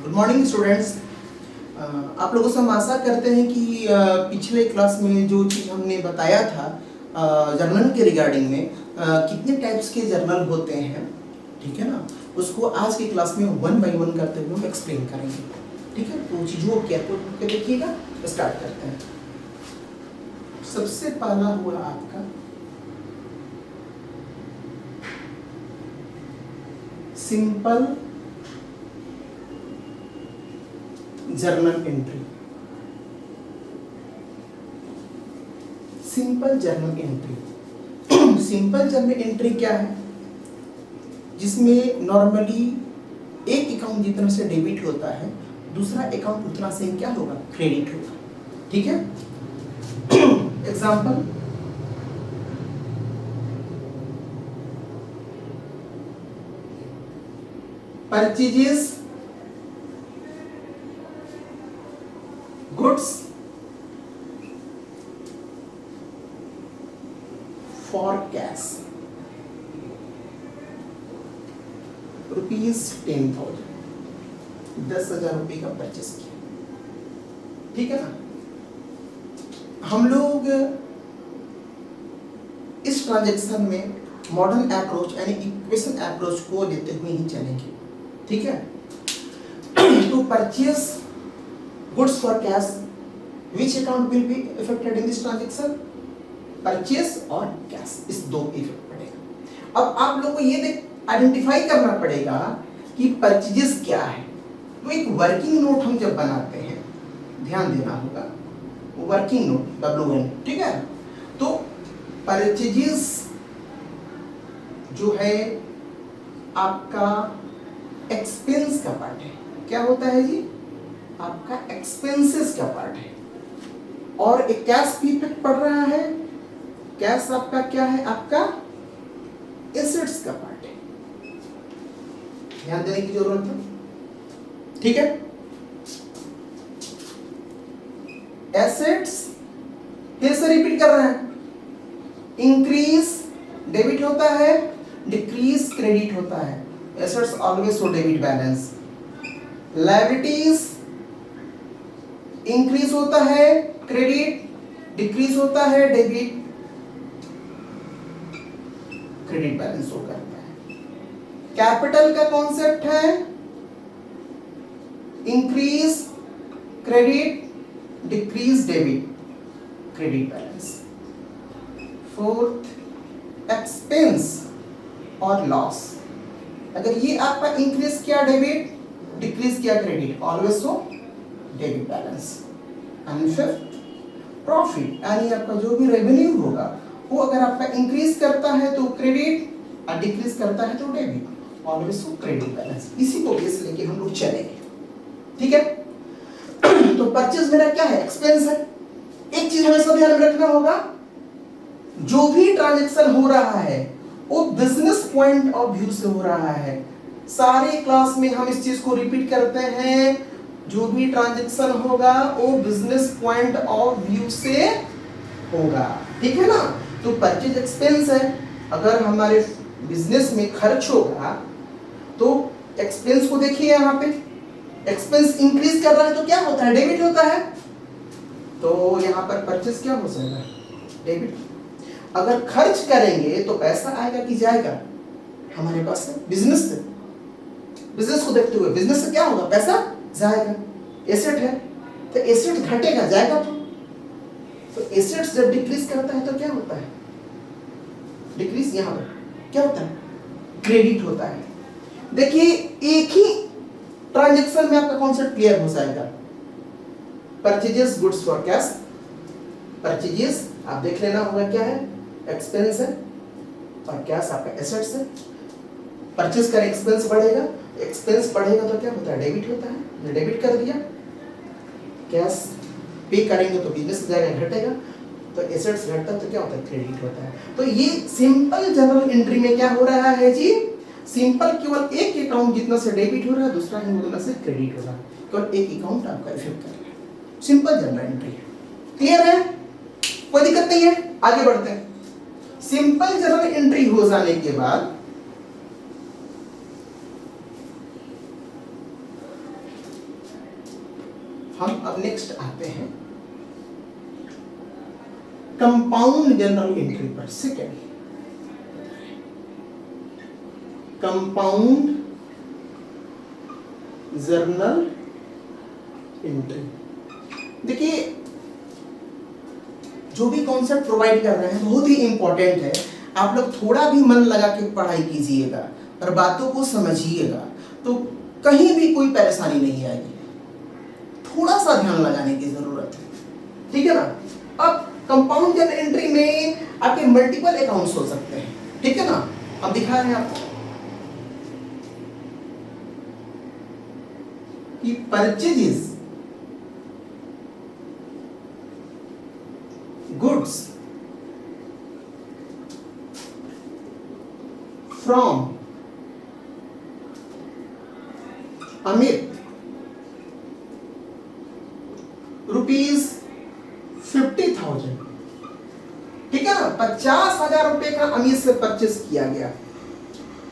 Good morning students. आप लोगों से हम आशा करते हैं कि पिछले क्लास में जो चीज़ हमने बताया था जर्नल के रिगार्डिंग में कितने टाइप्स के जर्नल होते हैं, ठीक है ना, उसको आज की क्लास में वन बाय वन करते हुए हम एक्सप्लेन करेंगे। ठीक है, तो चीज़ों को केयरफुल करके देखिएगा। स्टार्ट करते हैं। सबसे पहला हुआ आपका simple journal entry. Simple journal entry simple journal entry क्या है? जिसमें नॉर्मली एक अकाउंट जितना से डेबिट होता है, दूसरा अकाउंट उतना से क्या होगा? क्रेडिट होगा। ठीक है, example purchases goods for cash ₹10,000, 10,000 रुपये का परचेस किया। ठीक है ना। हम लोग इस ट्रांजैक्शन में मॉडर्न अप्रोच यानी इक्वेशन अप्रोच को लेते हुए ही चलेंगे। ठीक है, तो purchase goods for cash, which account will be affected in this transaction? Purchase और कैश, इस दो इफेक्ट पड़ेगा। अब आप लोग को ये आइडेंटिफाई करना पड़ेगा कि परचेजेस क्या है। तो एक वर्किंग नोट हम जब बनाते हैं, ध्यान देना होगा, वर्किंग नोट WN, ठीक है। तो परचेजेस जो है आपका एक्सपेंस का पार्ट है। क्या होता है जी? आपका एक्सपेंसेस का पार्ट है। और एक कैश भी इफेक्ट पड़ रहा है। कैश आपका क्या है? आपका एसेट्स का पार्ट है। ध्यान देने की जरूरत है। ठीक है, एसेट्स फिर से रिपीट कर रहे हैं। इंक्रीज डेबिट होता है, डिक्रीज क्रेडिट होता है। Assets always show debit balance. Liabilities increase होता है क्रेडिट, डिक्रीज होता है डेबिट, क्रेडिट बैलेंस शो करता है। कैपिटल का कॉन्सेप्ट है increase credit, decrease debit, credit balance. Fourth expense और लॉस। अगर ये आपका इंक्रीज किया डेबिट, डिक्रीज किया credit, always show debit balance. And fifth profit, यानी आपका जो भी रेवेन्यू होगा वो अगर आपका इंक्रीज करता है तो क्रेडिट और डिक्रीज करता है तो debit, always show credit balance. इसी को बेस लेके हम लोग चलेंगे। ठीक है, तो परचेज मेरा क्या है? एक्सपेंस है। एक चीज हमेशा ध्यान में रखना होगा, जो भी ट्रांजैक्शन हो रहा है वो बिजनेस पॉइंट ऑफ व्यू से हो रहा है। सारे क्लास में हम इस चीज को रिपीट करते हैं, जो भी ट्रांजैक्शन होगा वो बिजनेस पॉइंट ऑफ व्यू से होगा। ठीक है ना। तो परचेज एक्सपेंस है। अगर हमारे बिजनेस में खर्च होगा तो एक्सपेंस को देखिए, यहाँ पे एक्सपेंस इंक्रीज कर रहा है तो क्या होता है? डेबिट होता है। तो यहाँ पर परचेज क्या हो जाएगा? डेबिट। अगर खर्च करेंगे तो पैसा आएगा कि जाएगा? हमारे पास से बिजनेस से, बिजनेस को देखते हुए बिजनेस से क्या होगा? पैसा जाएगा। एसेट है तो एसेट घटेगा, जाएगा। तो एसेट्स जब डिक्रीज करता है तो क्या होता है? डिक्रीज। यहाँ पर क्या होता है? क्रेडिट होता है। देखिए, एक ही ट्रांजैक्शन में आपका कॉन्सेप्ट क्लियर हो जाएगा। Purchases goods for cash, purchases आप देख लेना होगा क्या है? एक्सपेंस है, और कैश आपका एसेट्स है। परचेज का एक्सपेंस बढ़ेगा, एक्सपेंस बढ़ेगा तो क्या होता है? डेबिट होता है। डेबिट कर दिया, कैश पे करेंगे तो बिजनेस जाएगा, घटेगा। तो एसेट्स घटता है तो क्या होता है? क्रेडिट होता है। तो ये सिंपल जर्नल एंट्री में क्या हो रहा है जी? सिंपल केवल एक अकाउंट जितना से डेबिट हो रहा है, दूसरा ही उतना से क्रेडिट हो रहा है। केवल एक अकाउंट आपका इफेक्ट कर रहा है। सिंपल जर्नल एंट्री है। क्लियर है? कोई दिक्कत नहीं है। आगे बढ़ते हैं। सिंपल जर्नल एंट्री हो जाने के बाद हम अब नेक्स्ट आते हैं कंपाउंड जनरल एंट्री पर। Second, compound journal entry. देखिए, जो भी कॉन्सेप्ट प्रोवाइड कर रहे हैं बहुत ही इंपॉर्टेंट है। आप लोग थोड़ा भी मन लगा के पढ़ाई कीजिएगा और बातों को समझिएगा तो कहीं भी कोई परेशानी नहीं आएगी। थोड़ा सा ध्यान लगाने की जरूरत है, ठीक है ना। अब कंपाउंड जनरल एंट्री में आपके मल्टीपल अकाउंट्स हो सकते हैं, ठीक है ना। अब दिखा रहे हैं आपको कि purchases goods from Amit rupees 50,000, ठीक है ना। 50,000 रुपए का अमीर से परचेस किया गया,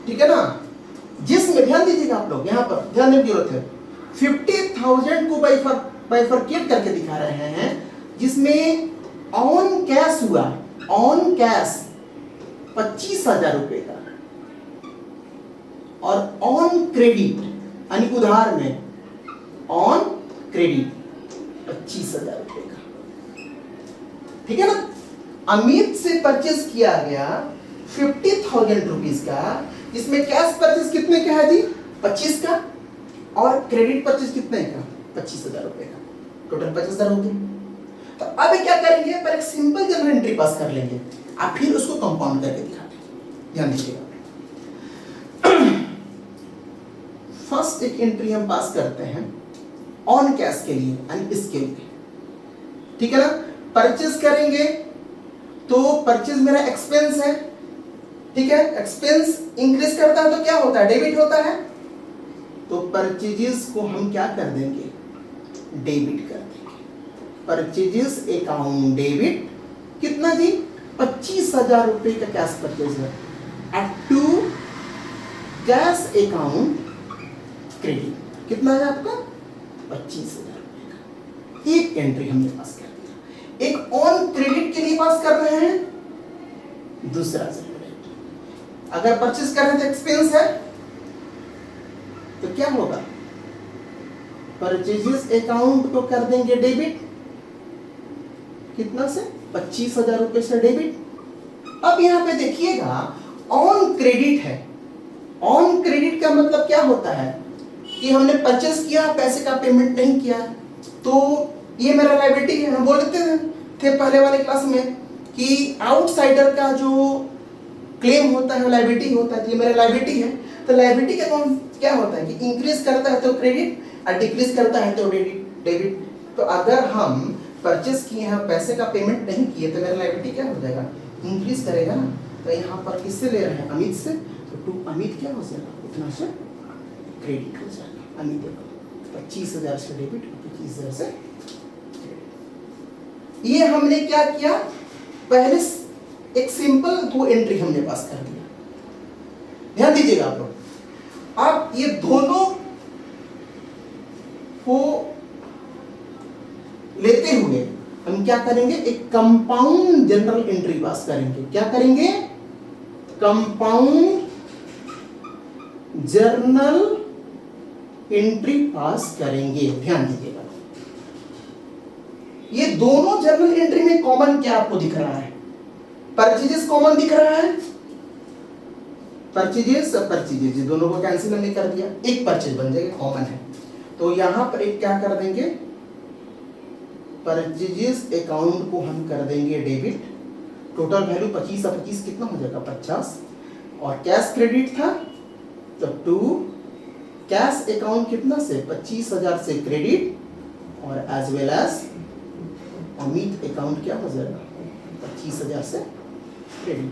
ठीक है ना। जिसमें ध्यान दीजिएगा आप लोग, यहां पर ध्यान देने की जरूरत है। 50,000 को बाइफरकेट करके दिखा रहे हैं, जिसमें ऑन कैश हुआ, ऑन कैश 25,000 रुपए का, और ऑन क्रेडिट यानी उधार में ऑन क्रेडिट 25,000 रुपए का, ठीक है ना। अमित से परचेस किया गया 50,000 रुपीज का, इसमें कैश परचेस कितने का है जी? 25 का, और क्रेडिट परचेस कितने का? 25,000 रुपए का, टोटल 50,000 हो गए। तो अब क्या करेंगे, पर एक सिंपल जनरल एंट्री पास कर लेंगे, आप फिर उसको कंपाउंड करके दिखाते हैं। ध्यान दीजिएगा, फर्स्ट एक एंट्री हम पास करते हैं ऑन कैश के लिए यानी इसके लिए, ठीक है ना। परचेज करेंगे तो परचेज मेरा एक्सपेंस है, ठीक है। एक्सपेंस इंक्रीज करता है तो क्या होता है? डेबिट होता है। तो परचेजेस को हम क्या कर देंगे? डेबिट कर देंगे। परचेजेस अकाउंट डेबिट कितना जी? 25,000 रुपए का कैश परचेज है। At to cash account credit कितना है आपका? 25,000 रुपए का। एक एंट्री हमने पास कर दिया। एक ऑन क्रेडिट के लिए पास कर रहे हैं, दूसरा जनरल एंट्री। अगर परचेज कर रहे थे एक्सपेंस है तो क्या होगा? परचेजेस अकाउंट को कर देंगे डेबिट, कितना से? 25,000 रुपए से डेबिट। अब यहां पे देखिएगा ऑन क्रेडिट है। ऑन क्रेडिट का मतलब क्या होता है कि हमने परचेस किया, पैसे का पेमेंट नहीं किया, तो ये मेरा लायबिलिटी है। हम बोलते थे पहले वाले क्लास में कि आउटसाइडर का जो क्लेम होता है लायबिलिटी होता है, ये मेरा लायबिलिटी है। तो लायबिलिटी का अकाउंट क्या होता है कि इंक्रीज करता है तो क्रेडिट और डिक्रीज करता है तो डेबिट। तो अगर हम परचेस किए हैं, पैसे का पेमेंट नहीं किए, तो मेरा लायबिलिटी क्या हो जाएगा? इंक्रीज करेगा ना। तो यहाँ पर किससे ले रहे हैं? अमित से। तो टू अमित क्या हो जाएगा? उतना से क्रेडिट हो जाएगा। अमित देखो 25,000 से डेबिट, 25,000 से क्रेडिट। ये हमने क्या किया? पहले एक सिंपल दो एंट्री हमने पास कर दिया। ध्यान दीजिएगा आप लोग, आप ये दोनों को लेते हुए हम क्या करेंगे? एक कंपाउंड जनरल एंट्री पास करेंगे। क्या करेंगे? कंपाउंड जर्नल एंट्री पास करेंगे। ध्यान दीजिएगा, ये दोनों जर्नल एंट्री में कॉमन क्या आपको दिख रहा है? परचेजेस कॉमन दिख रहा है। परचेजेस दोनों को कैंसिल हमने कर दिया, एक परचेज बन जाएगा, कॉमन है। तो यहां पर एक क्या कर देंगे? परचेजेस अकाउंट को हम कर देंगे डेबिट। टोटल वैल्यू 25 और 25 कितना हो जाएगा? 50। और कैश क्रेडिट था तो टू कैश अकाउंट कितना से? 25,000 से क्रेडिट, और as well as Amit account क्या हो जाएगा? 25,000 से क्रेडिट।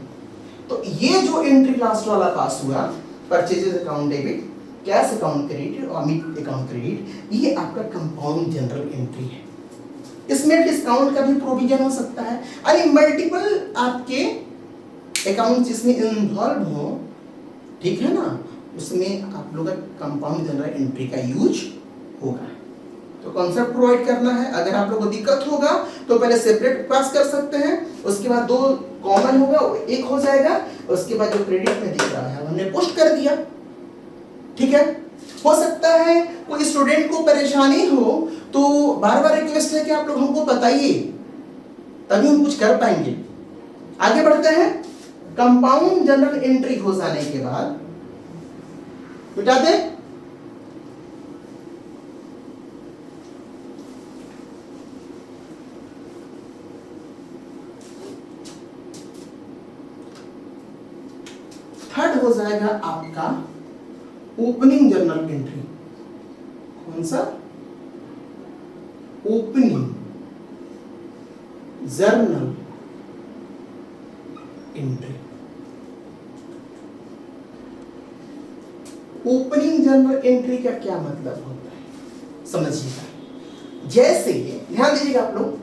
तो ये जो एंट्री लास्ट वाला पास हुआ, purchases account debit, cash account credit और अमित अकाउंट क्रेडिट, ये आपका कंपाउंड जनरल एंट्री है। इसमें डिस्काउंट का भी प्रोविजन हो सकता है, यानी मल्टीपल आपके अकाउंट जिसमें इन्वॉल्व हो, ठीक है ना, उसमें आप लोग का कंपाउंड जनरल एंट्री का यूज होगा। तो कॉन्सेप्ट प्रोवाइड करना है। अगर आप लोगों को दिक्कत होगा तो पहले सेपरेट पास कर सकते हैं, उसके बाद दो कॉमन होगा, एक हो जाएगा, उसके बाद जो क्रेडिट में दिख रहा है हमने पोस्ट कर दिया। ठीक है, हो सकता है कोई स्टूडेंट को परेशानी हो तो बार बार रिक्वेस्ट है कि आप लोग हमको बताइए, तभी हम कुछ कर पाएंगे। आगे बढ़ते हैं। कंपाउंड जनरल एंट्री हो जाने के बाद मिटा दे। थर्ड हो जाएगा आपका ओपनिंग जर्नल एंट्री। कौन सा? Opening journal entry. Opening journal entry का क्या मतलब होता है समझिएगा। जैसे ध्यान दीजिएगा आप लोग,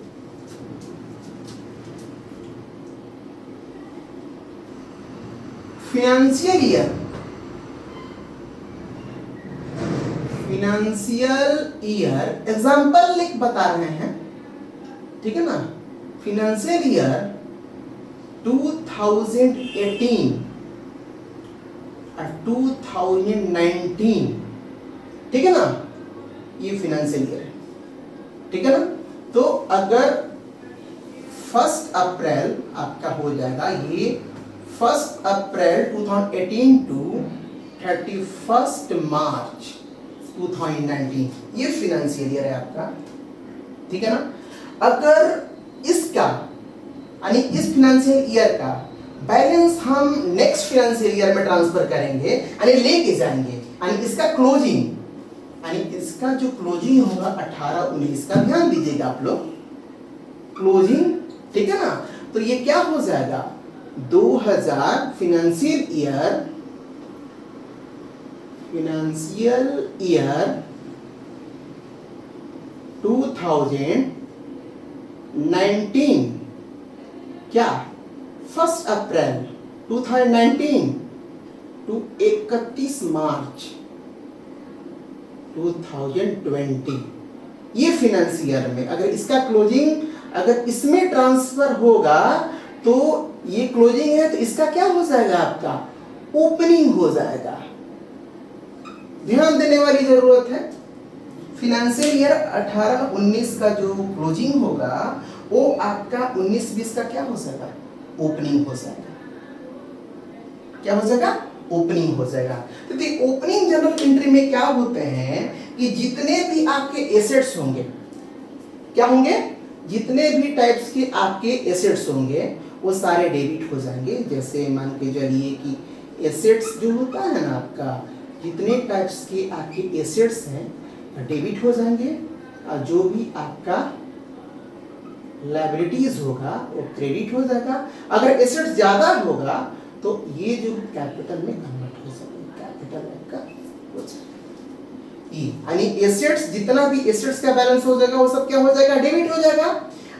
फाइनेंशियल ईयर एग्जाम्पल लिख बता रहे हैं, ठीक है ना। फाइनेंशियल ईयर 2018 और 2019, ठीक है ना, ये फाइनेंशियल ईयर है, ठीक है ना। तो अगर 1 अप्रैल आपका हो जाएगा, ये 1 अप्रैल 2018 टू 31 मार्च 2019, ये फाइनेंशियल ईयर है आपका, ठीक है ना। अगर इसका यानी इस फाइनेंशियल ईयर का बैलेंस हम नेक्स्ट फाइनेंशियल ईयर में ट्रांसफर करेंगे, यानी लेके जाएंगे, यानी इसका क्लोजिंग, यानी इसका जो क्लोजिंग होगा 18-19 का, ध्यान दीजिएगा आप लोग, क्लोजिंग, ठीक है ना। तो ये क्या हो जाएगा, 2000 फाइनेंशियल ईयर 2019 क्या 1 अप्रैल 2019 टू 31 मार्च 2020, ये फाइनेंशियल ईयर में अगर इसका क्लोजिंग अगर इसमें ट्रांसफर होगा तो ये क्लोजिंग है, तो इसका क्या हो जाएगा, आपका ओपनिंग हो जाएगा। ध्यान देने वाली जरूरत है। फाइनेंशियल ईयर 18-19 का जो क्लोजिंग होगा वो आपका 19-20 का क्या हो जाएगा, ओपनिंग हो जाएगा। क्या हो जाएगा, ओपनिंग हो जाएगा। तो ओपनिंग जर्नल एंट्री में क्या होते हैं कि जितने भी आपके एसेट्स होंगे, क्या होंगे, जितने भी टाइप्स के आपके एसेट्स होंगे वो सारे डेबिट हो जाएंगे। जैसे मान के चलिए कि एसेट्स जो होता है ना आपका, जितने टाइप्स के आपके एसेट्स हैं डेबिट हो जाएंगे, और जो भी आपका लायबिलिटीज होगा वो क्रेडिट हो जाएगा। अगर एसेट्स ज्यादा होगा तो ये जो कैपिटल में कन्वर्ट हो जाएगा, कैपिटल आपका हो जाएगा। यानी एसेट्स, जितना भी एसेट्स का बैलेंस हो जाएगा वो सब क्या हो जाएगा, डेबिट हो जाएगा,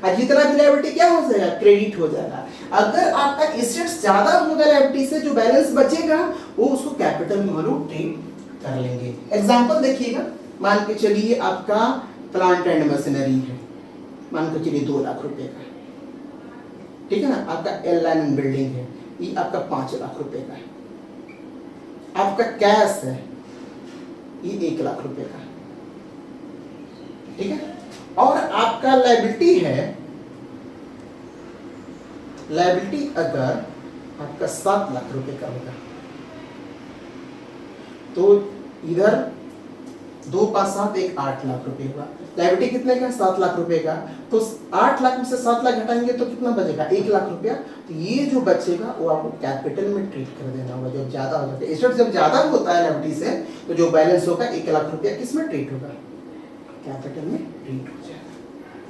और जितना भी लायबिलिटी क्या हो जाएगा, क्रेडिट हो जाएगा। अगर आपका एसेट्स ज्यादा होगा लायबिलिटी से, जो बैलेंस बचेगा वो उसको कैपिटल में हम लोग ट्रीट कर लेंगे। एग्जांपल देखिएगा, मान के चलिए आपका प्लांट एंड मशीनरी है, मान के चलिए 2 लाख रुपए का, ठीक है ना। आपका एल बिल्डिंग है, ये आपका 5 लाख रुपए का है। आपका कैश है, ये 1 लाख रुपए का, ठीक है। और आपका लायबिलिटी है, लायबिलिटी अगर आपका 7 लाख रुपए का होगा तो इधर 2 5 7 1 8 लाख रुपए हुआ। लायबिलिटी कितने का, 7 लाख रुपए का, तो 8 लाख में से 7 लाख घटाएंगे तो कितना बचेगा, 1 लाख रुपया। तो ये जो बचेगा वो आपको कैपिटल में ट्रीट कर देना होगा। जब ज्यादा हो जाता है एसेट, जब ज्यादा होता है लायबिलिटी से, तो जो बैलेंस होगा 1 लाख रुपया किस में ट्रीट होगा, कैपिटल में ट्रीट हो जाएगा।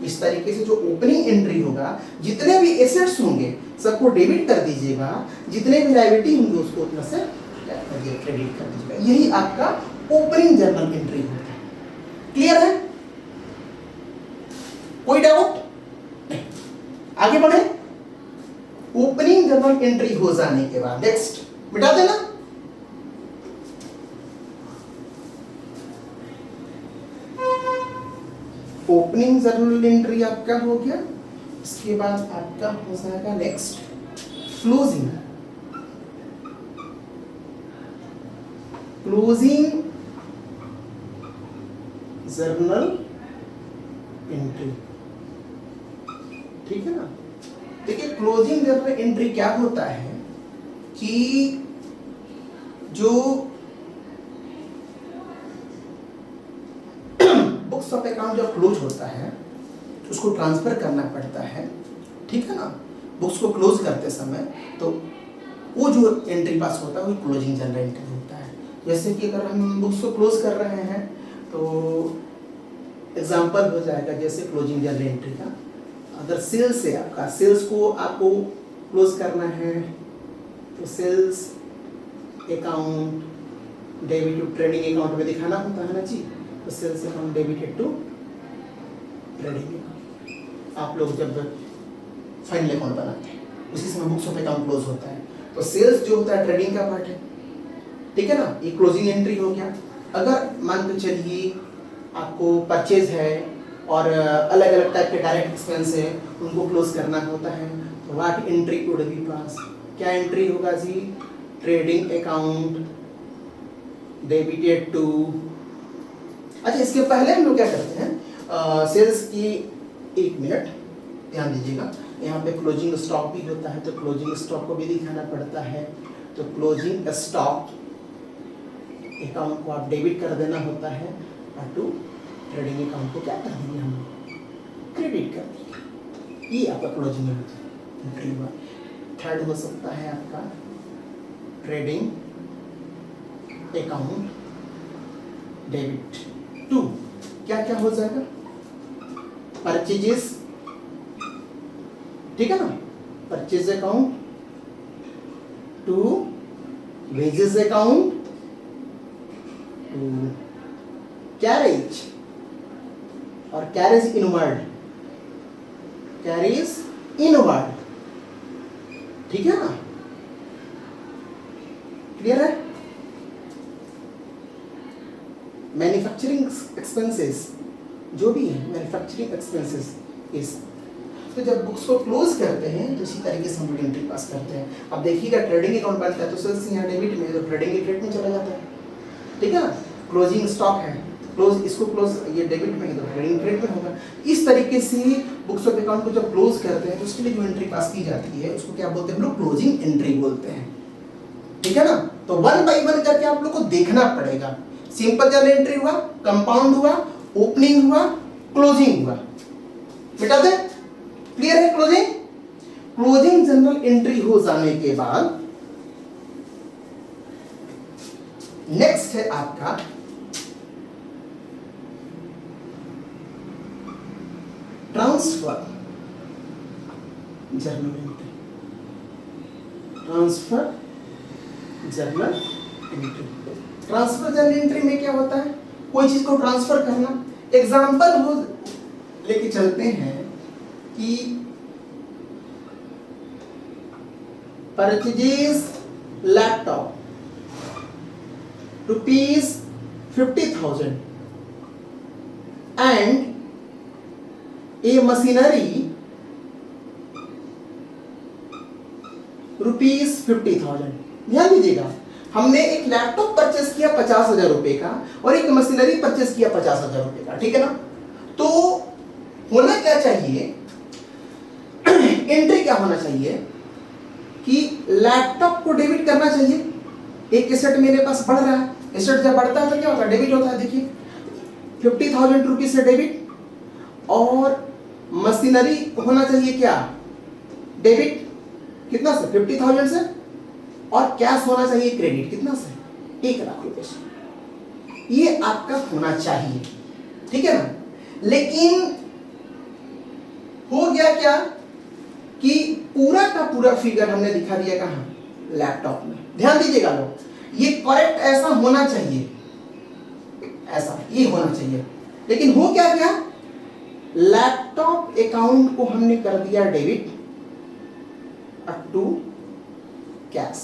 इस तरीके से जो ओपनिंग एंट्री होगा, जितने भी एसेट्स होंगे सबको डेबिट कर दीजिएगा, जितने भी लायबिलिटी होंगे उसको उतना से क्रेडिट कर दीजिएगा। यही आपका ओपनिंग जर्नल एंट्री होता है। क्लियर है, कोई डाउट नहीं? आगे बढ़े। ओपनिंग जर्नल एंट्री हो जाने के बाद नेक्स्ट मिटा देना। ओपनिंग जर्नल एंट्री आपका हो गया। इसके बाद आपका हो जाएगा नेक्स्ट क्लोजिंग जर्नल एंट्री। ठीक है ना। देखिए क्लोजिंग जर्नल एंट्री क्या होता है कि जो बुक्स ऑफ अकाउंट जब क्लोज होता है उसको ट्रांसफर करना पड़ता है। ठीक है ना। बुक्स को क्लोज करते समय तो वो जो एंट्री पास होता है वो क्लोजिंग जर्नल एंट्री होता है। जैसे कि अगर हम बुक्स को क्लोज कर रहे हैं तो एग्जांपल हो जाएगा जैसे क्लोजिंग जर्नल एंट्री का। अगर सेल्स है आपका, सेल्स को आपको क्लोज करना है तो sales account debit to trading account में दिखाना होता है ना जी। तो sales account debited to trading account आप लोग जब फाइनल अकाउंट बनाते हैं उसी समय बुक्स ऑफ अकाउंट क्लोज होता है। तो सेल्स जो होता है ट्रेडिंग का पार्ट है। ठीक है ना। ये क्लोजिंग एंट्री हो गया। अगर मान के चलिए आपको परचेज है और अलग अलग टाइप के डायरेक्ट एक्सपेंस है उनको क्लोज करना होता है तो what entry would be pass. क्या एंट्री होगा जी? Trading account debited to. अच्छा इसके पहले हम लोग क्या करते हैं सेल्स की, एक मिनट ध्यान दीजिएगा, यहाँ पे क्लोजिंग स्टॉक भी होता है तो क्लोजिंग स्टॉक को भी दिखाना पड़ता है। तो क्लोजिंग स्टॉक अकाउंट को आप डेबिट कर देना होता है और टू ट्रेडिंग अकाउंट को क्या कर देंगे हम क्रेडिट कर देंगे। ये आपका क्लोजिंग एंट्री हुआ। थर्ड हो सकता है आपका ट्रेडिंग अकाउंट डेबिट टू। क्या क्या हो जाएगा? परचेजेस। ठीक है ना। Purchase account to wages account to carriage और कैरेज इनवर्ड, कैरेज इनवर्ड। ठीक है ना। क्लियर है। मैन्युफैक्चरिंग एक्सपेंसेस जो भी है, मैन्युफैक्चरिंग एक्सपेंसेस इस। तो जब बुक्स को क्लोज करते हैं तो इसी तरीके से हम लोग एंट्री पास करते हैं। अब देखिएगा ट्रेडिंग अकाउंट बनता है तो सेल्स यहाँ डेबिट में तो ट्रेडिंग क्रेडिट में चला जाता है। ठीक है ना। क्लोजिंग स्टॉक है क्लोज, इसको क्लोज ये डेबिट में है तो ट्रेडिंग क्रेडिट में होगा। इस तरीके से बुक्स ऑफ अकाउंट को जब क्लोज करते हैं तो उसके लिए जो एंट्री पास की जाती है उसको क्या बोलते हैं हम लोग? क्लोजिंग एंट्री बोलते हैं। ठीक है ना। तो वन बाई वन करके आप लोग को देखना पड़ेगा। सिंपल जर्नल एंट्री हुआ, कंपाउंड हुआ, ओपनिंग हुआ, क्लोजिंग हुआ। बेटा दे क्लियर है। क्लोजिंग जर्नल एंट्री हो जाने के बाद नेक्स्ट है आपका transfer journal entry. Transfer journal entry. Transfer journal entry में क्या होता है? कोई चीज को ट्रांसफर करना। एग्जांपल हो लेके चलते हैं कि purchase laptop ₹50,000 and a machinery ₹50,000। ध्यान दीजिएगा, हमने एक लैपटॉप परचेस किया 50,000 रुपए का और एक मशीनरी परचेस किया 50,000 रुपए का। ठीक है ना। तो होना क्या चाहिए? एंट्री क्या होना चाहिए कि लैपटॉप को डेबिट करना चाहिए। एक एसेट मेरे पास बढ़ रहा है, एसेट जब बढ़ता है तो क्या होता है? डेबिट होता है। देखिए 50,000 रुपीज से डेबिट और मशीनरी होना चाहिए क्या? डेबिट। कितना से? 50,000 से। और कैश होना चाहिए क्रेडिट। कितना से? 1,00,000 रुपए से। ये आपका होना चाहिए। ठीक है ना। लेकिन हो गया क्या कि पूरा का पूरा फिगर हमने दिखा दिया कहां? लैपटॉप में। ध्यान दीजिएगा लोग, ये करेक्ट ऐसा होना चाहिए, ऐसा ये होना चाहिए। लेकिन हो क्या क्या? लैपटॉप अकाउंट को हमने कर दिया debit up to cash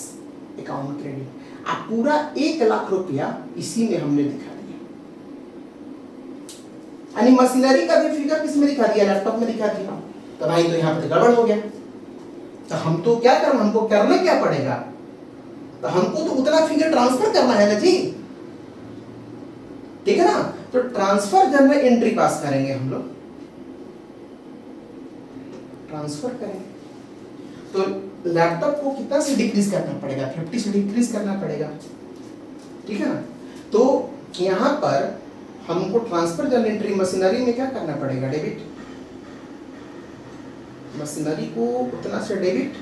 account credit. अब पूरा 1,00,000 रुपया इसी में हमने दिखा दिया। यानी मशीनरी का भी फिगर किस में दिखा दिया, लैपटॉप में दिखा दिया। तो भाई तो यहाँ पे गड़बड़ हो गया। तो हम तो क्या करना, हमको करना क्या पड़ेगा, तो हमको तो उतना फिगर ट्रांसफर करना है ना जी, ठीक है ना। तो ट्रांसफर जर्नल एंट्री पास करेंगे हम लोग, ट्रांसफर करेंगे तो लैपटॉप को कितना से डिक्रीज करना पड़ेगा, 50 से डिक्रीज करना पड़ेगा, ठीक है ना। तो यहां पर हमको ट्रांसफर जर्नल एंट्री मशीनरी में क्या करना पड़ेगा, डेबिट, मशीनरी को उतना से डेबिट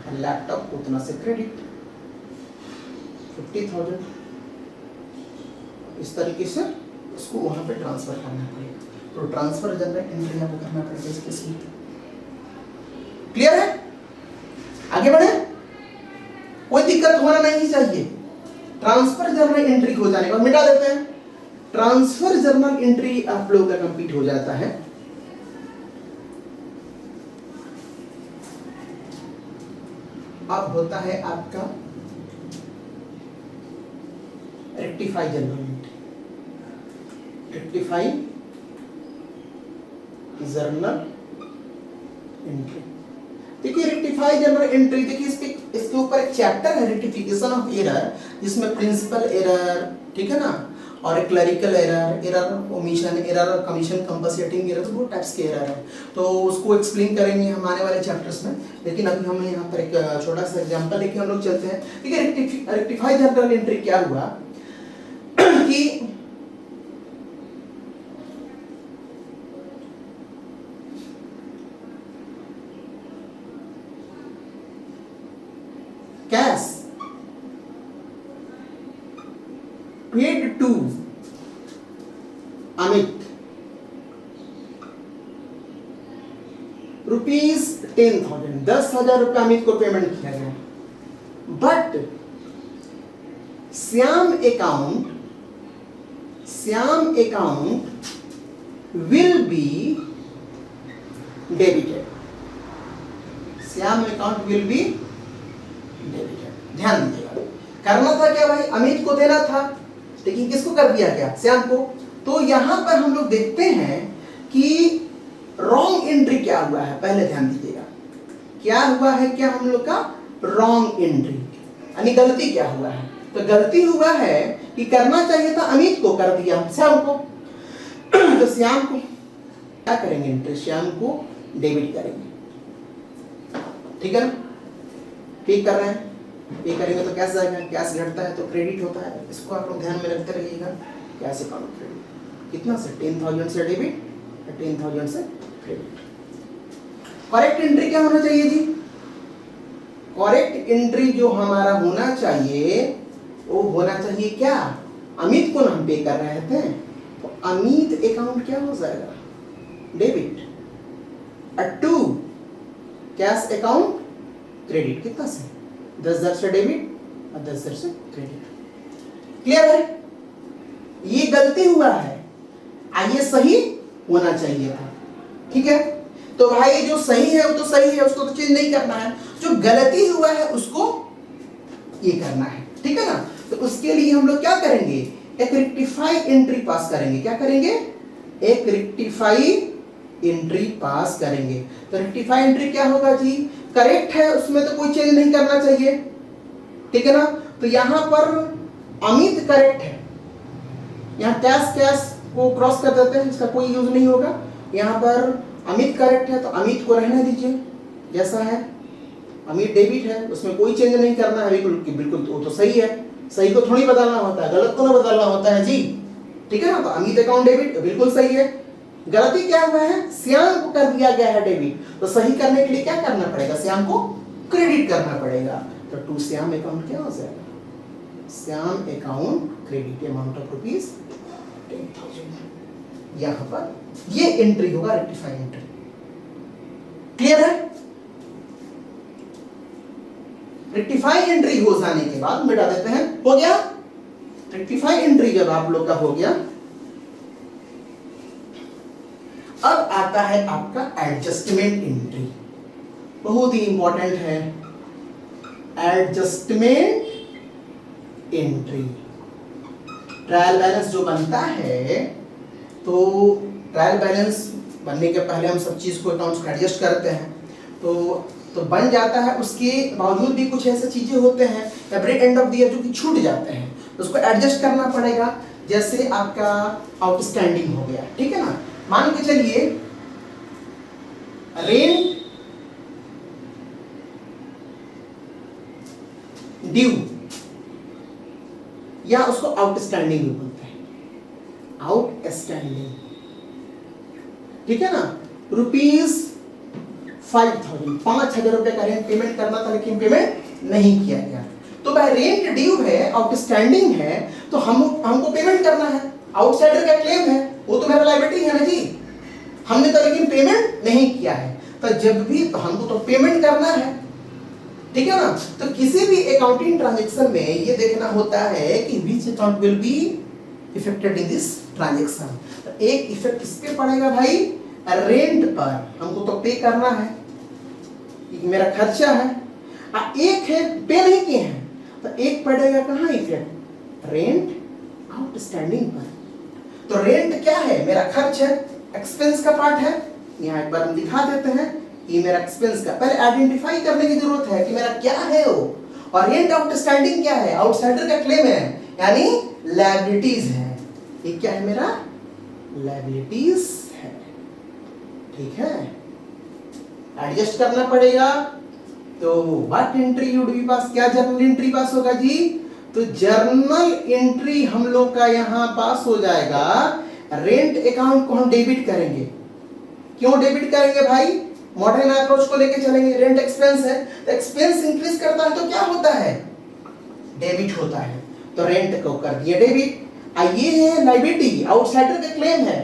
और लैपटॉप को उतना से क्रेडिट, 50,000 इस तरीके से उसको वहां पे ट्रांसफर करना पड़ेगा। तो ट्रांसफर जर्नल एंट्री आपको करना पड़ेगा इसके साथ। क्लियर है, आगे बढ़े, कोई दिक्कत होना नहीं चाहिए। ट्रांसफर जर्नल एंट्री हो जाने के बाद मिटा देते हैं। ट्रांसफर जर्नल एंट्री आप लोगों का कंप्लीट हो जाता है। अब होता है आपका rectify journal entry, rectify journal entry. देखिए रेक्टिफाई जर्नल एंट्री, देखिए इसके ऊपर एक चैप्टर है रेक्टिफिकेशन ऑफ एरर, जिसमें प्रिंसिपल एरर, ठीक है ना, और clerical error, error omission, error commission compensating error, तो बहुत टाइप्स के एरर है। तो उसको एक्सप्लेन करेंगे हम आने वाले चैप्टर्स में, लेकिन अभी हम यहाँ पर एक छोटा सा एग्जांपल लेके हम लोग चलते हैं। ठीक है, रेक्टिफाई जर्नल एंट्री क्या हुआ कि कैश पेड टू अमित ₹10,000, 10,000 रुपये अमित को पेमेंट किया गया, but Shyam account will be debited, Shyam account will be debited. ध्यान दीजिएगा, करना था क्या भाई, अमित को देना था, लेकिन किसको कर दिया क्या, श्याम को। तो यहां पर हम लोग देखते हैं कि रॉन्ग एंट्री क्या हुआ है, पहले ध्यान दीजिएगा क्या हुआ है, क्या हम लोग का रॉन्ग एंट्री यानी गलती क्या हुआ है। तो गलती हुआ है कि करना चाहिए था अमित को, कर दिया श्याम को। तो श्याम को क्या करेंगे, एंट्री श्याम को डेबिट करेंगे, ठीक है ना। पे कर रहे हैं, पे करेंगे तो कैश जाएगा, कैश घटता है तो क्रेडिट होता है, इसको आप लोग ध्यान में रखते रहिएगा। कैश अकाउंट क्रेडिट कितना से 10,000 से डेबिट, 10,000 से क्रेडिट। करेक्ट एंट्री क्या होना चाहिए जी, करेक्ट एंट्री जो हमारा होना चाहिए वो होना चाहिए क्या, अमित को हम पे कर रहे थे, तो अमित अकाउंट क्या हो जाएगा, debit, to cash account credit, कितना से 10,000 से डेबिट और 10,000 से क्रेडिट। क्लियर है, ये गलती हुआ है, ये सही होना चाहिए था, ठीक है। तो भाई जो सही है वो तो सही है, उसको तो चेंज नहीं करना है, जो गलती हुआ है उसको ये करना है, ठीक है ना। तो उसके लिए हम लोग क्या करेंगे, एक रेक्टिफाई एंट्री पास करेंगे। क्या करेंगे, एक रेक्टिफाई एंट्री पास करेंगे। तो रेक्टिफाई एंट्री क्या होगा जी, करेक्ट है उसमें तो कोई चेंज नहीं करना चाहिए, ठीक है ना। तो यहां पर अमित करेक्ट है, यहां कैश को क्रॉस कर देते हैं, इसका कोई यूज नहीं होगा। यहां पर अमित करेक्ट है तो अमित को रहने दीजिए जैसा है, अमित डेबिट है उसमें कोई चेंज नहीं करना है, बिल्कुल वो तो सही है, सही को थोड़ी बदलना होता है, गलत को ना बदलना होता है जी, ठीक है ना। तो अमित अकाउंट डेबिट बिल्कुल सही है। गलती क्या हुआ है, श्याम को कर दिया गया है डेबिट, तो सही करने के लिए क्या करना पड़ेगा, श्याम को क्रेडिट करना पड़ेगा। तो टू श्याम अकाउंट क्या हो जाएगा, Shyam account credit amount of ₹10,000। यहां पर ये एंट्री होगा रेक्टिफाई एंट्री। क्लियर है, रेक्टिफाई एंट्री हो जाने के बाद मिटा देते हैं, हो गया। रेक्टिफाई एंट्री जब आप लोग का हो गया, अब आता है आपका एडजस्टमेंट एंट्री, बहुत ही इंपॉर्टेंट है एडजस्टमेंट एंट्री। ट्रायल बैलेंस जो बनता है तो ट्रायल बैलेंस बनने के पहले हम सब चीज़ को अकाउंट्स को एडजस्ट करते हैं, तो बन जाता है। उसके बावजूद भी कुछ ऐसे चीज़ें होते हैं every end of the year जो कि छूट जाते हैं, तो उसको एडजस्ट करना पड़ेगा। जैसे आपका आउटस्टैंडिंग हो गया, ठीक है ना। मान के चलिए रेंट ड्यू, या उसको आउटस्टैंडिंग भी बोलते हैं, आउटस्टैंडिंग, ठीक है ना। ₹5,000 5,000 रुपए का रेंट पेमेंट करना था, लेकिन पेमेंट नहीं किया गया। तो भाई रेंट ड्यू है, आउटस्टैंडिंग है, तो हमको पेमेंट करना है। आउटसाइडर का क्लेम है, वो तो मेरा लायबिलिटी है ना जी, हमने तो लेकिन पेमेंट नहीं किया है। तो जब भी तो हमको तो पेमेंट करना है, ठीक है ना। तो किसी भी अकाउंटिंग ट्रांजैक्शन में ये देखना होता है कि which account will be affected in this transaction. तो एक इफेक्ट किस पे पड़ेगा भाई, रेंट पर, हमको तो पे करना है, मेरा खर्चा है। एक है पे नहीं किए हैं, तो एक पड़ेगा कहाँ इफेक्ट, रेंट आउटस्टैंडिंग पर। तो रेंट क्या है, मेरा खर्च है, एक्सपेंस का पार्ट है। यहाँ एक बार हम दिखा देते हैं, ये मेरा एक्सपेंस का, पहले आइडेंटिफाई करने की जरूरत है कि मेरा क्या है वो। और रेंट आउटस्टैंडिंग क्या है, आउटसाइडर का क्लेम है, यानी लायबिलिटीज है। ये क्या है, मेरा लायबिलिटीज है, ठीक है। एडजस्ट करना पड़ेगा। तो what entry would be pass, क्या जर्नल एंट्री पास होगा जी, तो जर्नल एंट्री हम लोग का यहां पास हो जाएगा। रेंट अकाउंट को हम डेबिट करेंगे। क्यों डेबिट करेंगे भाई, मॉडर्न अप्रोच को लेके चलेंगे। रेंट एक्सपेंस है, तो एक्सपेंस इंक्रीज करता है तो क्या होता है, डेबिट होता है। तो रेंट को कर दिया डेबिट। ये है लायबिलिटी, आउटसाइडर का क्लेम है,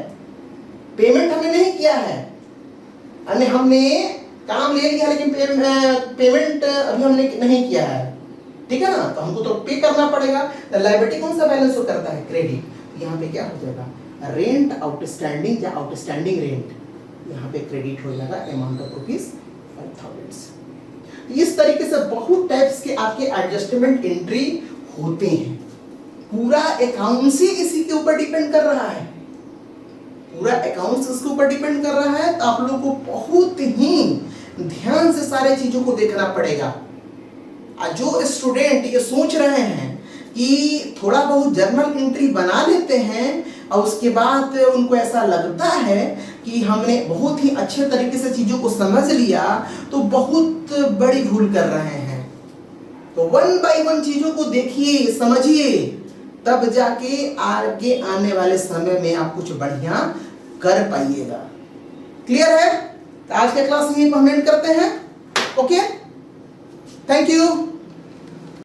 पेमेंट हमने नहीं किया है, हमने काम ले लिया लेकिन पेमेंट अभी हमने नहीं किया है, ठीक है ना। तो हमको तो पे करना पड़ेगा। तो लायबिलिटी कौन सा बैलेंस हो करता है, क्रेडिट। यहाँ पे क्या हो जाएगा, रेंट आउटस्टैंडिंग या आउटस्टैंडिंग रेंट, यहाँ पे क्रेडिट हो जाएगा अमाउंट ऑफ ₹5,000। इस तरीके से बहुत टाइप्स के आपके एडजस्टमेंट एंट्री होते हैं। पूरा अकाउंट्स ही इसी के ऊपर डिपेंड कर रहा है, पूरा अकाउंट्स इसके ऊपर डिपेंड कर रहा है। तो आप लोगों को बहुत ही ध्यान से सारे चीजों को देखना पड़ेगा। जो स्टूडेंट ये सोच रहे हैं कि थोड़ा बहुत जर्नल एंट्री बना लेते हैं और उसके बाद उनको ऐसा लगता है कि हमने बहुत ही अच्छे तरीके से चीजों को समझ लिया, तो बहुत बड़ी भूल कर रहे हैं। तो वन बाय वन चीजों को देखिए, समझिए, तब जाके आगे आने वाले समय में आप कुछ बढ़िया कर पाइएगा। क्लियर है? तो आज के क्लास में हम एंड करते हैं। Okay, thank you.